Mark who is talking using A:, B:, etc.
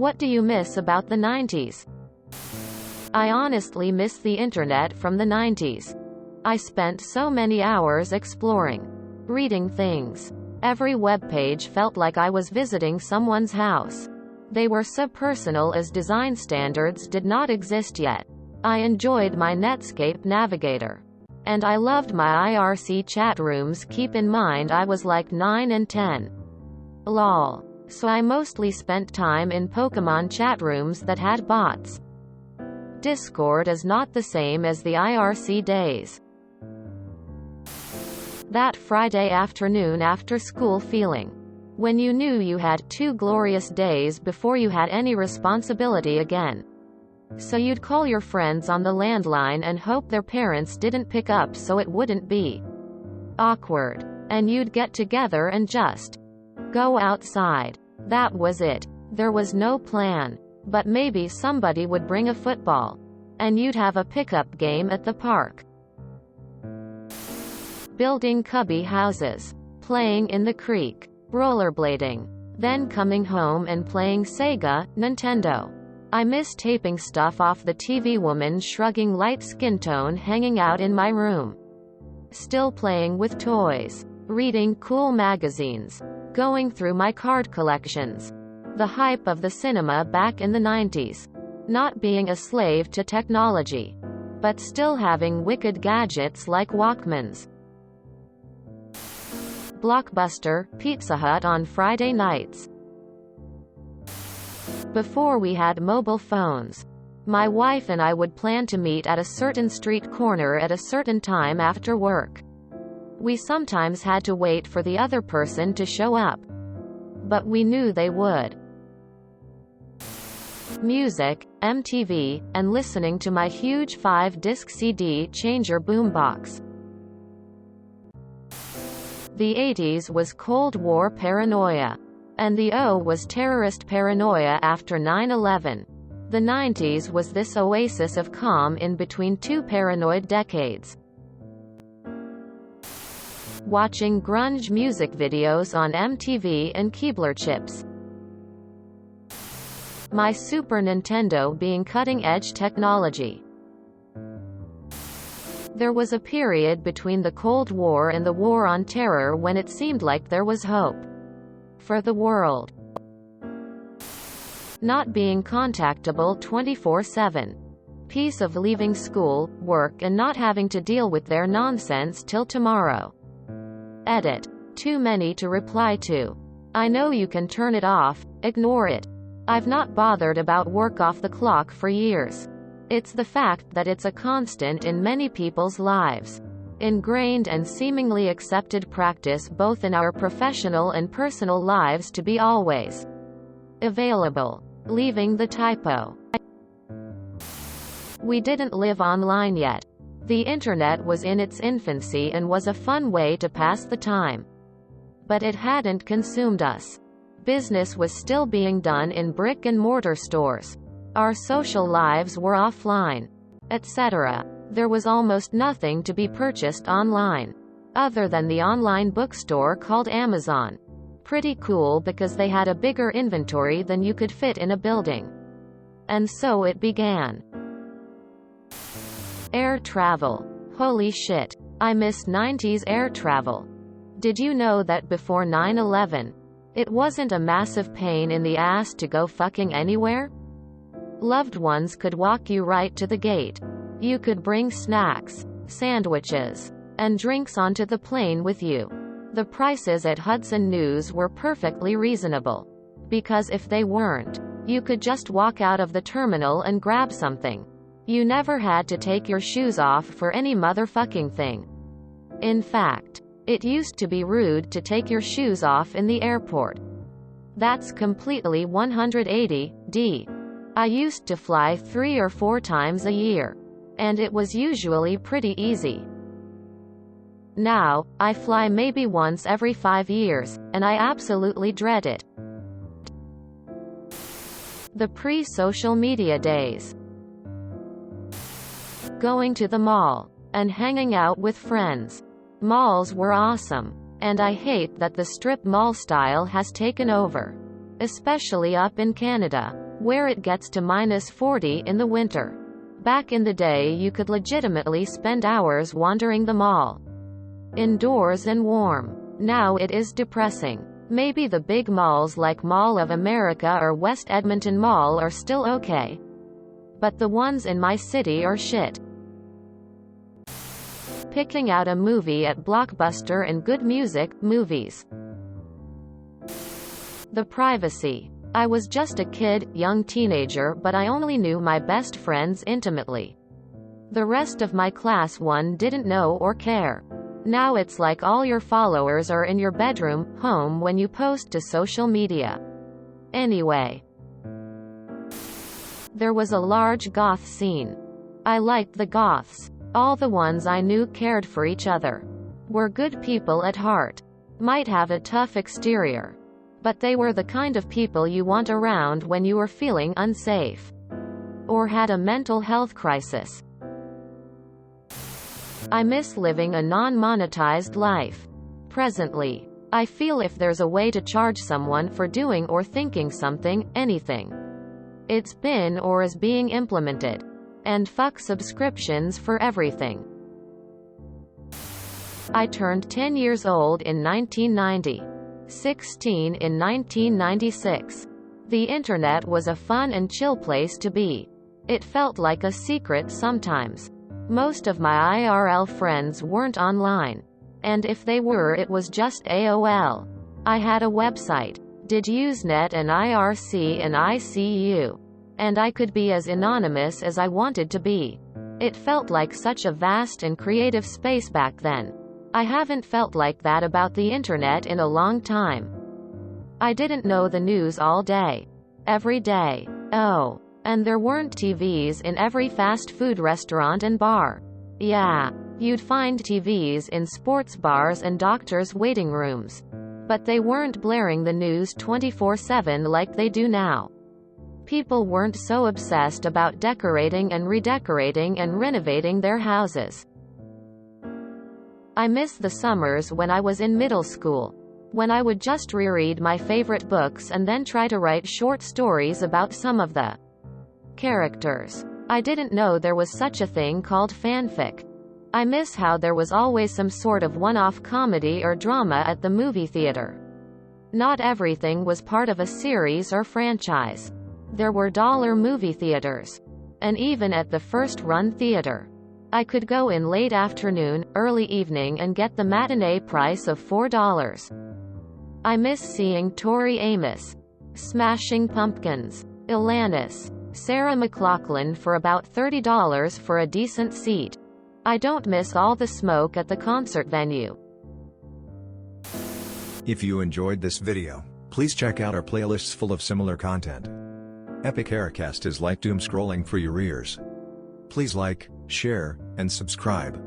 A: What do you miss about the 90s? I honestly miss the internet from the 90s. I spent so many hours exploring, reading things. Every webpage felt like I was visiting someone's house. They were so personal as design standards did not exist yet. I enjoyed my Netscape navigator. And I loved my IRC chat rooms. Keep in mind I was like 9 and 10. Lol. So I mostly spent time in Pokemon chat rooms that had bots. Discord is not the same as the IRC days. That Friday afternoon after school feeling. When you knew you had 2 glorious days before you had any responsibility again. So you'd call your friends on the landline and hope their parents didn't pick up so it wouldn't be awkward. And you'd get together and just go outside. That was it. There was no plan. But maybe somebody would bring a football. And you'd have a pickup game at the park. Building cubby houses. Playing in the creek. Rollerblading. Then coming home and playing Sega, Nintendo. I miss taping stuff off the TV. Woman shrugging, light skin tone hanging out in my room. Still playing with toys. Reading cool magazines. Going through my card collections. The hype of the cinema back in the 90s. Not being a slave to technology. But still having wicked gadgets like Walkmans. Blockbuster, Pizza Hut on Friday nights. Before we had mobile phones, my wife and I would plan to meet at a certain street corner at a certain time after work. We sometimes had to wait for the other person to show up. But we knew they would. Music, MTV, and listening to my huge 5-disc CD changer boombox. The 80s was Cold War paranoia. And the O was terrorist paranoia after 9/11. The 90s was this oasis of calm in between 2 paranoid decades. Watching grunge music videos on MTV and Keebler chips. My Super Nintendo being cutting-edge technology. There was a period between the Cold War and the War on Terror when it seemed like there was hope for the world. Not being contactable 24/7. Peace of leaving school, work and not having to deal with their nonsense till tomorrow. Edit. Too many to reply to. I know you can turn it off, ignore it. I've not bothered about work off the clock for years. It's the fact that it's a constant in many people's lives. Ingrained and seemingly accepted practice both in our professional and personal lives to be always available. Leaving the typo. We didn't live online yet. The internet was in its infancy and was a fun way to pass the time. But it hadn't consumed us. Business was still being done in brick-and-mortar stores. Our social lives were offline, etc. There was almost nothing to be purchased online, other than the online bookstore called Amazon. Pretty cool because they had a bigger inventory than you could fit in a building. And so it began. Air travel. Holy shit. I miss 90s air travel. Did you know that before 9/11, it wasn't a massive pain in the ass to go fucking anywhere? Loved ones could walk you right to the gate. You could bring snacks, sandwiches, and drinks onto the plane with you. The prices at Hudson News were perfectly reasonable. Because if they weren't, you could just walk out of the terminal and grab something. You never had to take your shoes off for any motherfucking thing. In fact, it used to be rude to take your shoes off in the airport. That's completely 180°. I used to fly 3 or 4 times a year. And it was usually pretty easy. Now, I fly maybe once every 5 years, and I absolutely dread it. The pre-social media days. Going to the mall, and hanging out with friends. Malls were awesome. And I hate that the strip mall style has taken over. Especially up in Canada. where it gets to -40 in the winter. Back in the day you could legitimately spend hours wandering the mall. Indoors and warm. Now it is depressing. Maybe the big malls like Mall of America or West Edmonton Mall are still okay. But the ones in my city are shit. Picking out a movie at Blockbuster and good music, movies. The privacy. I was just a kid, young teenager, but I only knew my best friends intimately. The rest of my class didn't know or care. Now it's like all your followers are in your bedroom, home when you post to social media. Anyway. There was a large goth scene. I liked the goths. All the ones I knew cared for each other. Were good people at heart. Might have a tough exterior. But they were the kind of people you want around when you were feeling unsafe. Or had a mental health crisis. I miss living a non-monetized life. Presently, I feel if there's a way to charge someone for doing or thinking something, anything. It's been or is being implemented. And fuck subscriptions for everything. I turned 10 years old in 1990. 16 in 1996. The internet was a fun and chill place to be. It felt like a secret sometimes. Most of my IRL friends weren't online. And if they were, it was just AOL. I had a website. Did Usenet and IRC and ICU. And I could be as anonymous as I wanted to be. It felt like such a vast and creative space back then. I haven't felt like that about the internet in a long time. I didn't know the news all day. Every day. Oh. And there weren't TVs in every fast food restaurant and bar. Yeah. You'd find TVs in sports bars and doctors' waiting rooms. But they weren't blaring the news 24/7 like they do now. People weren't so obsessed about decorating and redecorating and renovating their houses. I miss the summers when I was in middle school. When I would just reread my favorite books and then try to write short stories about some of the characters. I didn't know there was such a thing called fanfic. I miss how there was always some sort of one-off comedy or drama at the movie theater. Not everything was part of a series or franchise. There were dollar movie theaters. And even at the first-run theater, I could go in late afternoon, early evening and get the matinee price of $4. I miss seeing Tori Amos, Smashing Pumpkins, Alanis, Sarah McLachlan for about $30 for a decent seat. I don't miss all the smoke at the concert venue.
B: If you enjoyed this video, please check out our playlists full of similar content. Epic Aircast is like doom scrolling for your ears. Please like, share, and subscribe.